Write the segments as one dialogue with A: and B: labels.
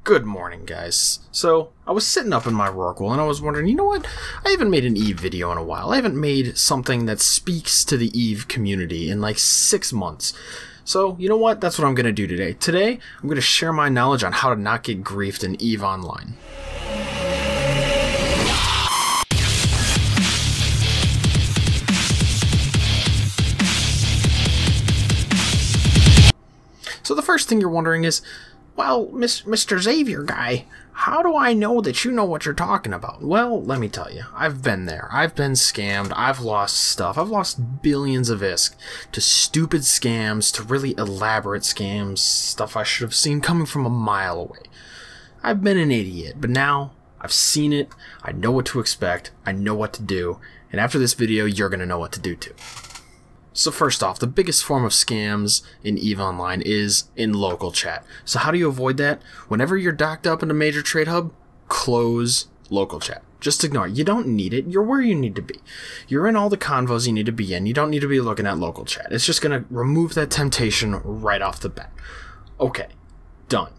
A: Good morning, guys. So, I was sitting up in my Rorqual and I was wondering, you know what? I haven't made an EVE video in a while. I haven't made something that speaks to the EVE community in like 6 months. So, you know what? That's what I'm going to do today. Today, I'm going to share my knowledge on how to not get griefed in EVE Online. So the first thing you're wondering is, well, Mr. Xavier guy, how do I know that you know what you're talking about? Well, let me tell you, I've been there. I've been scammed. I've lost stuff. I've lost billions of ISK to stupid scams, to really elaborate scams, stuff I should have seen coming from a mile away. I've been an idiot, but now I've seen it. I know what to expect. I know what to do. And after this video, you're going to know what to do too. So first off, the biggest form of scams in EVE Online is in local chat. So how do you avoid that? Whenever you're docked up in a major trade hub, close local chat. Just ignore it. You don't need it. You're where you need to be. You're in all the convos you need to be in. You don't need to be looking at local chat. It's just going to remove that temptation right off the bat. Okay, done.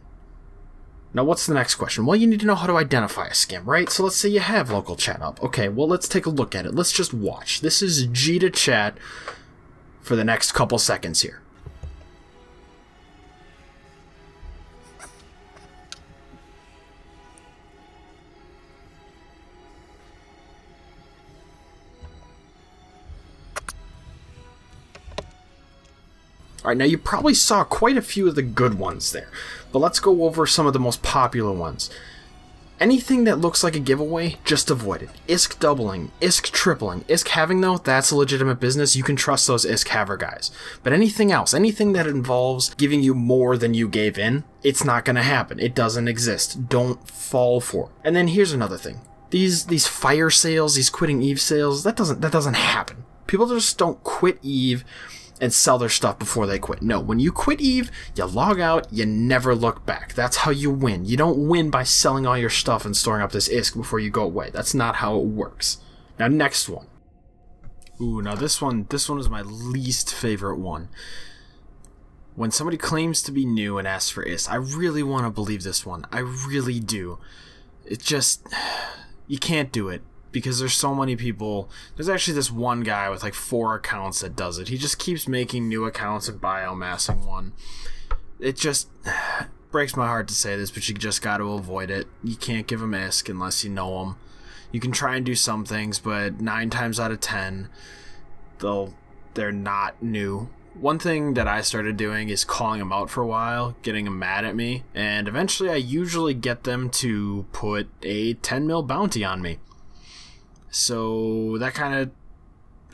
A: Now what's the next question? Well, you need to know how to identify a scam, right? So let's say you have local chat up. Okay, well, let's take a look at it. Let's just watch. This is G to chat for the next couple seconds here. Alright, now you probably saw quite a few of the good ones there, but let's go over some of the most popular ones. Anything that looks like a giveaway, just avoid it. ISK doubling, ISK tripling. ISK halving though, that's a legitimate business. You can trust those ISK haver guys. But anything else, anything that involves giving you more than you gave in, it's not going to happen. It doesn't exist. Don't fall for it. And then here's another thing. These fire sales, these quitting EVE sales, that doesn't happen. People just don't quit EVE and sell their stuff before they quit. No, when you quit EVE, you log out, you never look back. That's how you win. You don't win by selling all your stuff and storing up this ISK before you go away. That's not how it works. Now, next one. Ooh, now this one is my least favorite one. When somebody claims to be new and asks for ISK, I really want to believe this one. I really do. It just, you can't do it. Because there's so many people. There's actually this one guy with like 4 accounts that does it. He just keeps making new accounts and biomassing one. It just breaks my heart to say this, but you just got to avoid it. You can't give them ISK unless you know them. You can try and do some things, but 9 times out of 10, they're not new. One thing that I started doing is calling them out for a while, getting them mad at me, and eventually I usually get them to put a 10 mil bounty on me. So that kind of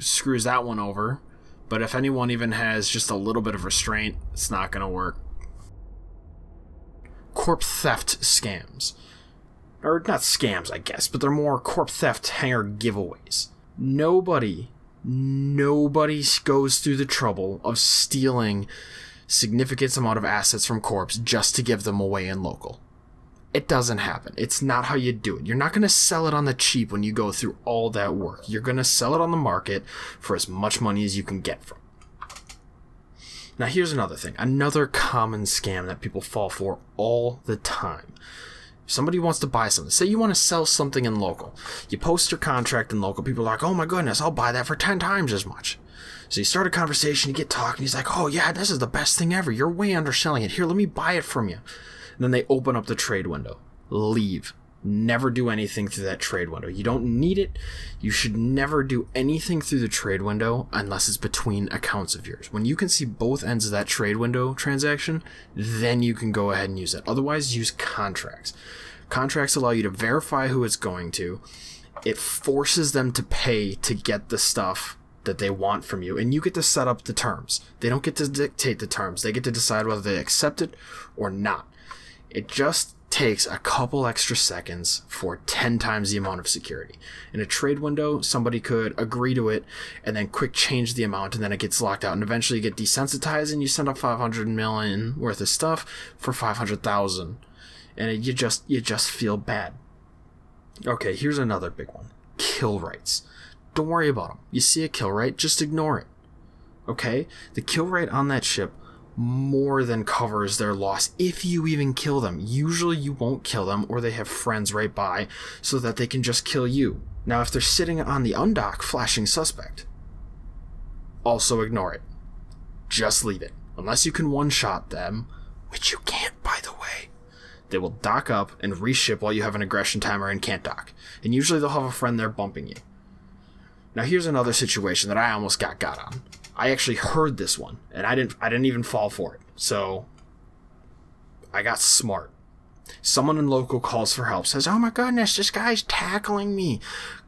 A: screws that one over. But if anyone even has just a little bit of restraint, it's not going to work. Corp theft scams. Or not scams, I guess, but they're more corp theft hanger giveaways. Nobody goes through the trouble of stealing significant amount of assets from corps just to give them away in local. It doesn't happen. It's not how you do it. You're not going to sell it on the cheap when you go through all that work. You're going to sell it on the market for as much money as you can get from it. Now here's another thing. Another common scam that people fall for all the time. If somebody wants to buy something. Say you want to sell something in local. You post your contract in local. People are like, oh my goodness, I'll buy that for 10 times as much. So you start a conversation, you get talking. He's like, oh yeah, this is the best thing ever. You're way underselling it. Here, let me buy it from you. And then they open up the trade window. Leave. Never do anything through that trade window. You don't need it. You should never do anything through the trade window unless it's between accounts of yours. When you can see both ends of that trade window transaction, then you can go ahead and use it. Otherwise, use contracts. Contracts allow you to verify who it's going to. It forces them to pay to get the stuff that they want from you, and you get to set up the terms. They don't get to dictate the terms. They get to decide whether they accept it or not. It just takes a couple extra seconds for 10 times the amount of security. In a trade window, somebody could agree to it and then quick change the amount, and then it gets locked out, and eventually you get desensitized and you send up 500 million worth of stuff for 500,000, and you just feel bad. Okay, here's another big one. Kill rights. Don't worry about them. You see a kill right, just ignore it. Okay? The kill rate on that ship more than covers their loss if you even kill them. Usually you won't kill them, or they have friends right by so that they can just kill you. Now, if they're sitting on the undock flashing suspect, also ignore it. Just leave it. Unless you can one-shot them, which you can't, by the way. They will dock up and reship while you have an aggression timer and can't dock. And usually they'll have a friend there bumping you. Now here's another situation that I almost got on. I actually heard this one, and I didn't even fall for it. So I got smart. Someone in local calls for help, says, "Oh my goodness, this guy's tackling me.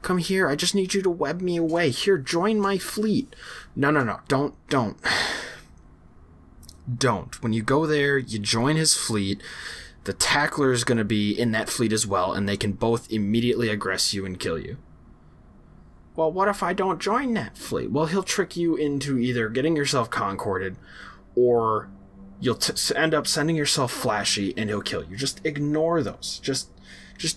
A: Come here, I just need you to web me away. Here, join my fleet." No, don't. Don't. When you go there, you join his fleet. The tackler is going to be in that fleet as well, and they can both immediately aggress you and kill you. Well, what if I don't join that fleet? Well, he'll trick you into either getting yourself concorded, or you'll end up sending yourself flashy and he'll kill you. Just ignore those. Just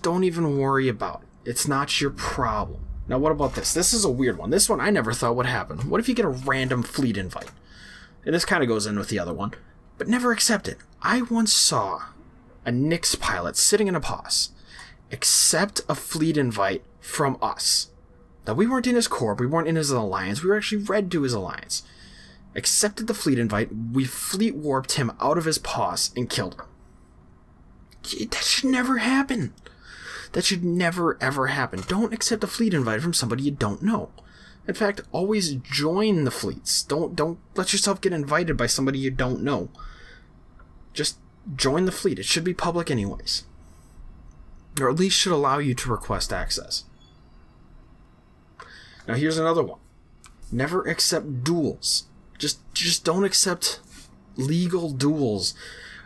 A: don't even worry about it. It's not your problem. Now, what about this? This is a weird one. This one I never thought would happen. What if you get a random fleet invite? And this kind of goes in with the other one, but never accept it. I once saw a Nyx pilot sitting in a pause accept a fleet invite from us. Now, we weren't in his corp, we weren't in his alliance, we were actually red to his alliance. Accepted the fleet invite, we fleet warped him out of his pause and killed him. That should never happen. That should never, ever happen. Don't accept a fleet invite from somebody you don't know. In fact, always join the fleets. Don't let yourself get invited by somebody you don't know. Just join the fleet. It should be public anyways. Or at least should allow you to request access. Now here's another one. Never accept duels. Just don't accept legal duels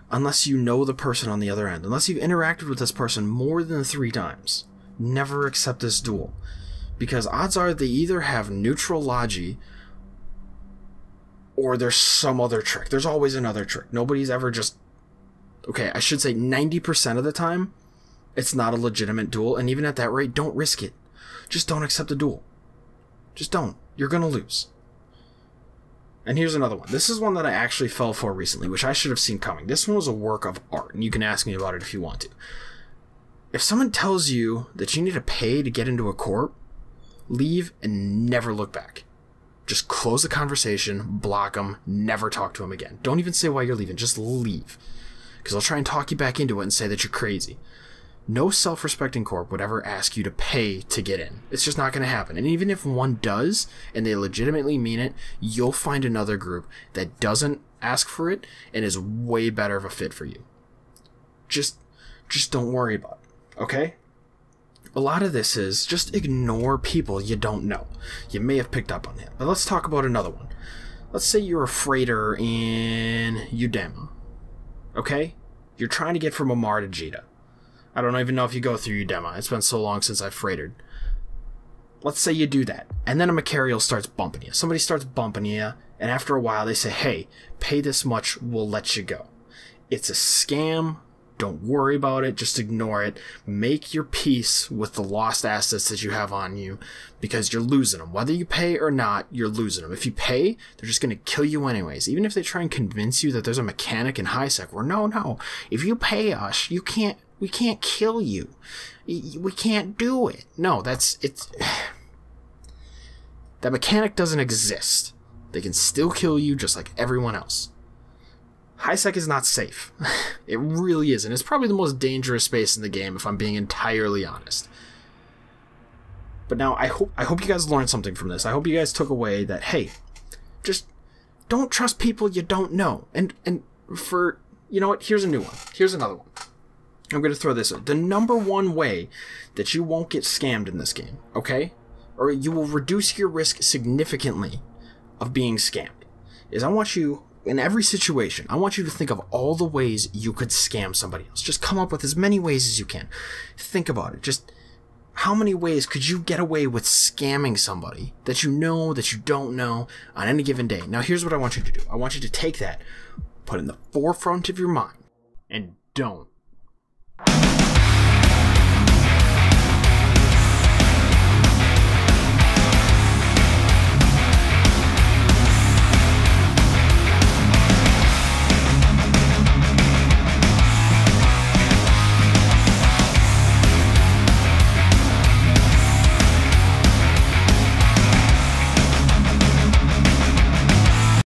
A: unless you know the person on the other end. Unless you've interacted with this person more than 3 times. Never accept this duel. Because odds are they either have neutral logi or there's some other trick. There's always another trick. Nobody's ever just... Okay, I should say 90% of the time, it's not a legitimate duel. And even at that rate, don't risk it. Just don't accept a duel. Just don't. You're going to lose. And here's another one. This is one that I actually fell for recently, which I should have seen coming. This one was a work of art, and you can ask me about it if you want to. If someone tells you that you need to pay to get into a corp, leave and never look back. Just close the conversation, block them, never talk to them again. Don't even say why you're leaving, just leave. Because they'll try and talk you back into it and say that you're crazy. No self-respecting corp would ever ask you to pay to get in. It's just not going to happen. And even if one does, and they legitimately mean it, you'll find another group that doesn't ask for it and is way better of a fit for you. Just don't worry about it, okay? A lot of this is just ignore people you don't know. You may have picked up on that. But let's talk about another one. Let's say you're a freighter in Udema, okay? You're trying to get from Amar to Jita. I don't even know if you go through Udema. It's been so long since I've freighted. Let's say you do that, and then a Macarial starts bumping you. Somebody starts bumping you, and after a while they say, "Hey, pay this much, we'll let you go." It's a scam. Don't worry about it. Just ignore it. Make your peace with the lost assets that you have on you, because you're losing them. Whether you pay or not, you're losing them. If you pay, they're just going to kill you anyways. Even if they try and convince you that there's a mechanic in HiSec where, no, if you pay us, we can't kill you. We can't do it. No, that mechanic doesn't exist. They can still kill you just like everyone else. HiSec is not safe. It really isn't. It's probably the most dangerous space in the game, if I'm being entirely honest. But now, I hope you guys learned something from this. I hope you guys took away that, hey, just don't trust people you don't know. And for, you know what, here's a new one. Here's another one. I'm going to throw this in. The number one way that you won't get scammed in this game, okay? Or you will reduce your risk significantly of being scammed, is I want you... In every situation, I want you to think of all the ways you could scam somebody else. Just come up with as many ways as you can. Think about it. Just how many ways could you get away with scamming somebody that you know, that you don't know, on any given day? Now, here's what I want you to do. I want you to take that, put it in the forefront of your mind, and don't